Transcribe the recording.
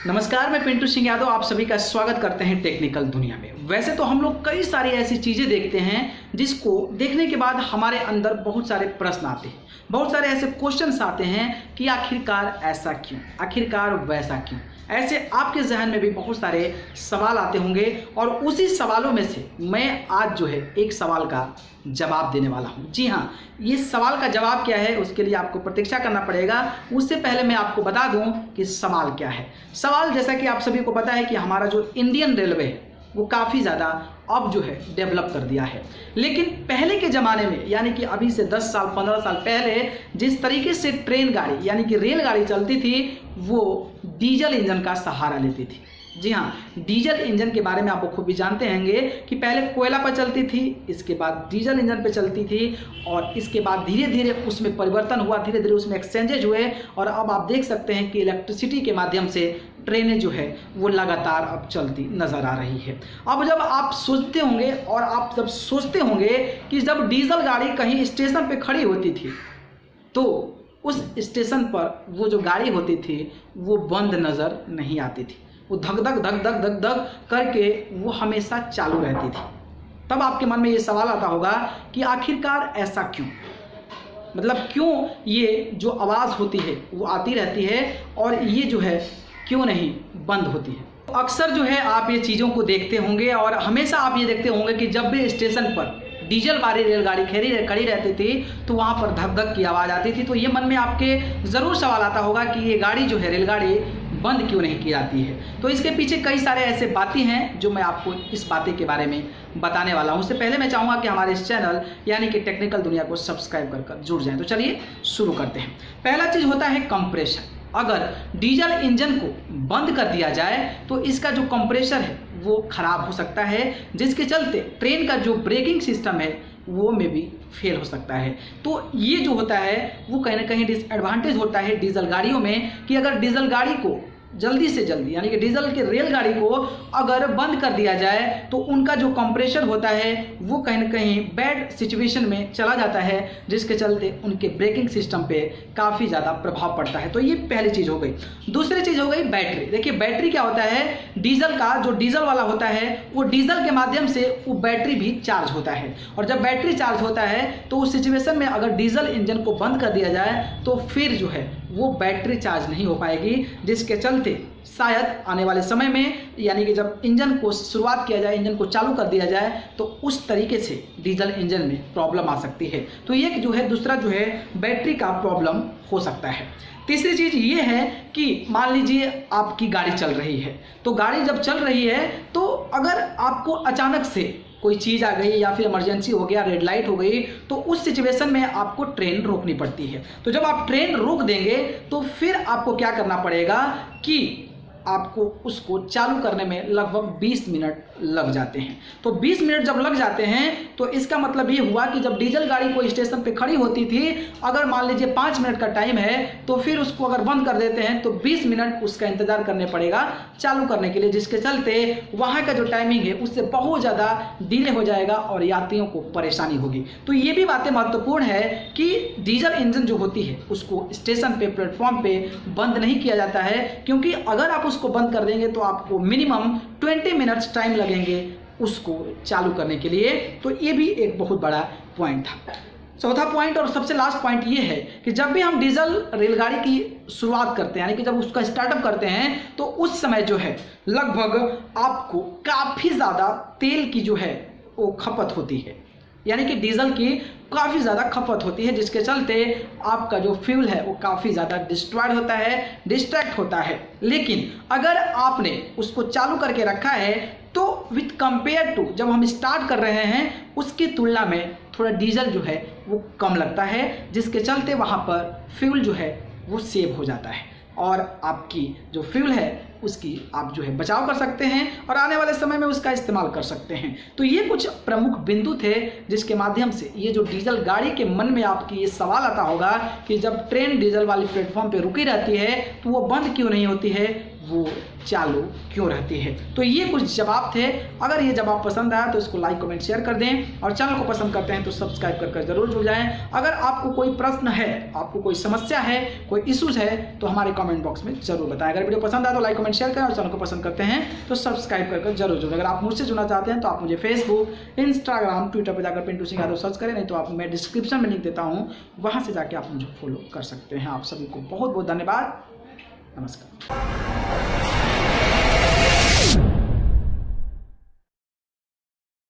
नमस्कार, मैं पिंटू सिंह यादव आप सभी का स्वागत करते हैं टेक्निकल दुनिया में। वैसे तो हम लोग कई सारी ऐसी चीज़ें देखते हैं जिसको देखने के बाद हमारे अंदर बहुत सारे प्रश्न आते हैं, बहुत सारे ऐसे क्वेश्चंस आते हैं कि आखिरकार ऐसा क्यों, आखिरकार वैसा क्यों। ऐसे आपके जहन में भी बहुत सारे सवाल आते होंगे और उसी सवालों में से मैं आज जो है एक सवाल का जवाब देने वाला हूं। जी हाँ, ये सवाल का जवाब क्या है उसके लिए आपको प्रतीक्षा करना पड़ेगा। उससे पहले मैं आपको बता दूं कि सवाल क्या है। सवाल जैसा कि आप सभी को पता है कि हमारा जो इंडियन रेलवे है वो काफ़ी ज़्यादा अब जो है डेवलप कर दिया है, लेकिन पहले के ज़माने में यानी कि अभी से 10 साल 15 साल पहले जिस तरीके से ट्रेन गाड़ी यानी कि रेलगाड़ी चलती थी वो डीजल इंजन का सहारा लेती थी। जी हाँ, डीजल इंजन के बारे में आप खूब भी जानते होंगे कि पहले कोयला पर चलती थी, इसके बाद डीजल इंजन पे चलती थी और इसके बाद धीरे धीरे उसमें परिवर्तन हुआ, धीरे धीरे उसमें एक्सचेंजेज हुए और अब आप देख सकते हैं कि इलेक्ट्रिसिटी के माध्यम से ट्रेनें जो है वो लगातार अब चलती नज़र आ रही है। अब जब आप सोचते होंगे और आप जब सोचते होंगे कि जब डीजल गाड़ी कहीं स्टेशन पे खड़ी होती थी तो उस स्टेशन पर वो जो गाड़ी होती थी वो बंद नज़र नहीं आती थी, वो धक धक धक धक धक धक करके वो हमेशा चालू रहती थी। तब आपके मन में ये सवाल आता होगा कि आखिरकार ऐसा क्यों, मतलब क्यों ये जो आवाज़ होती है वो आती रहती है और ये जो है क्यों नहीं बंद होती है। अक्सर जो है आप ये चीज़ों को देखते होंगे और हमेशा आप ये देखते होंगे कि जब भी स्टेशन पर डीजल वाली रेलगाड़ी खड़ी रहती थी तो वहाँ पर धक धक की आवाज़ आती थी। तो ये मन में आपके ज़रूर सवाल आता होगा कि ये गाड़ी जो है रेलगाड़ी बंद क्यों नहीं की जाती है। तो इसके पीछे कई सारे ऐसे बातें हैं जो मैं आपको इस बातें के बारे में बताने वाला हूँ। उससे पहले मैं चाहूँगा कि हमारे इस चैनल यानी कि टेक्निकल दुनिया को सब्सक्राइब कर जुड़ जाएँ। तो चलिए शुरू करते हैं। पहला चीज़ होता है कंप्रेशर। अगर डीजल इंजन को बंद कर दिया जाए तो इसका जो कंप्रेशर है वो ख़राब हो सकता है, जिसके चलते ट्रेन का जो ब्रेकिंग सिस्टम है वो में भी फेल हो सकता है। तो ये जो होता है वो कहीं ना कहीं डिसएडवांटेज होता है डीजल गाड़ियों में कि अगर डीजल गाड़ी को जल्दी से जल्दी यानी कि डीजल के रेलगाड़ी को अगर बंद कर दिया जाए तो उनका जो कंप्रेशर होता है वो कहीं ना कहीं बैड सिचुएशन में चला जाता है, जिसके चलते उनके ब्रेकिंग सिस्टम पे काफ़ी ज़्यादा प्रभाव पड़ता है। तो ये पहली चीज़ हो गई। दूसरी चीज़ हो गई बैटरी। देखिए बैटरी क्या होता है, डीजल का जो डीजल वाला होता है वो डीजल के माध्यम से वो बैटरी भी चार्ज होता है और जब बैटरी चार्ज होता है तो उस सिचुएशन में अगर डीजल इंजन को बंद कर दिया जाए तो फिर जो है वो बैटरी चार्ज नहीं हो पाएगी, जिसके चलते शायद आने वाले समय में यानी कि जब इंजन को शुरुआत किया जाए, इंजन को चालू कर दिया जाए तो उस तरीके से डीजल इंजन में प्रॉब्लम आ सकती है। तो ये जो है दूसरा जो है बैटरी का प्रॉब्लम हो सकता है। तीसरी चीज़ ये है कि मान लीजिए आपकी गाड़ी चल रही है, तो गाड़ी जब चल रही है तो अगर आपको अचानक से कोई चीज़ आ गई या फिर इमरजेंसी हो गया, रेड लाइट हो गई, तो उस सिचुएशन में आपको ट्रेन रोकनी पड़ती है। तो जब आप ट्रेन रोक देंगे तो फिर आपको क्या करना पड़ेगा कि आपको उसको चालू करने में लगभग 20 मिनट लग जाते हैं। तो 20 मिनट जब लग जाते हैं तो इसका मतलब ये हुआ कि जब डीजल गाड़ी को स्टेशन पे खड़ी होती थी, अगर मान लीजिए 5 मिनट का टाइम है तो फिर उसको अगर बंद कर देते हैं तो 20 मिनट उसका इंतजार करने पड़ेगा चालू करने के लिए, जिसके चलते वहाँ का जो टाइमिंग है उससे बहुत ज़्यादा डिले हो जाएगा और यात्रियों को परेशानी होगी। तो ये भी बातें महत्वपूर्ण है कि डीजल इंजन जो होती है उसको स्टेशन पे प्लेटफॉर्म पे बंद नहीं किया जाता है, क्योंकि अगर आप उसको बंद कर देंगे तो आपको मिनिमम 20 मिनट्स टाइम लगेंगे उसको चालू करने के लिए। तो ये भी एक बहुत बड़ा पॉइंट था। चौथा पॉइंट और सबसे लास्ट पॉइंट ये है कि जब भी हम डीजल रेलगाड़ी की शुरुआत करते हैं यानी कि जब उसका स्टार्टअप करते हैं तो उस समय जो है लगभग आपको काफ़ी ज़्यादा तेल की जो है वो खपत होती है, यानी कि डीजल की काफ़ी ज़्यादा खपत होती है, जिसके चलते आपका जो फ्यूल है वो काफ़ी ज़्यादा डिस्ट्रॉयड होता है, डिस्ट्रैक्ट होता है। लेकिन अगर आपने उसको चालू करके रखा है तो विथ कंपेयर टू जब हम स्टार्ट कर रहे हैं उसकी तुलना में थोड़ा डीजल जो है वो कम लगता है, जिसके चलते वहाँ पर फ्यूल जो है वो सेव हो जाता है और आपकी जो फ्यूल है उसकी आप जो है बचाव कर सकते हैं और आने वाले समय में उसका इस्तेमाल कर सकते हैं। तो ये कुछ प्रमुख बिंदु थे जिसके माध्यम से ये जो डीजल गाड़ी के मन में आपकी ये सवाल आता होगा कि जब ट्रेन डीजल वाली प्लेटफॉर्म पे रुकी रहती है तो वो बंद क्यों नहीं होती है, वो चालू क्यों रहती है। तो ये कुछ जवाब थे। अगर ये जवाब पसंद आया तो इसको लाइक कमेंट शेयर कर दें और चैनल को पसंद करते हैं तो सब्सक्राइब कर जरूर जुड़ जाएं। अगर आपको कोई प्रश्न है, आपको कोई समस्या है, कोई इश्यूज है तो हमारे कमेंट बॉक्स में जरूर बताएं। अगर वीडियो पसंद आया तो लाइक कमेंट शेयर करें और चैनल को पसंद करते हैं तो सब्सक्राइब कर जरूर जुड़ें। अगर आप मुझसे जुड़ना चाहते हैं तो आप मुझे फेसबुक, इंस्टाग्राम, ट्विटर पर जाकर पिंटू सिंह यादव सर्च करें, नहीं तो आप मैं डिस्क्रिप्शन में लिंक देता हूँ, वहाँ से जाके आप मुझे फॉलो कर सकते हैं। आप सभी को बहुत बहुत धन्यवाद। नमस्कार।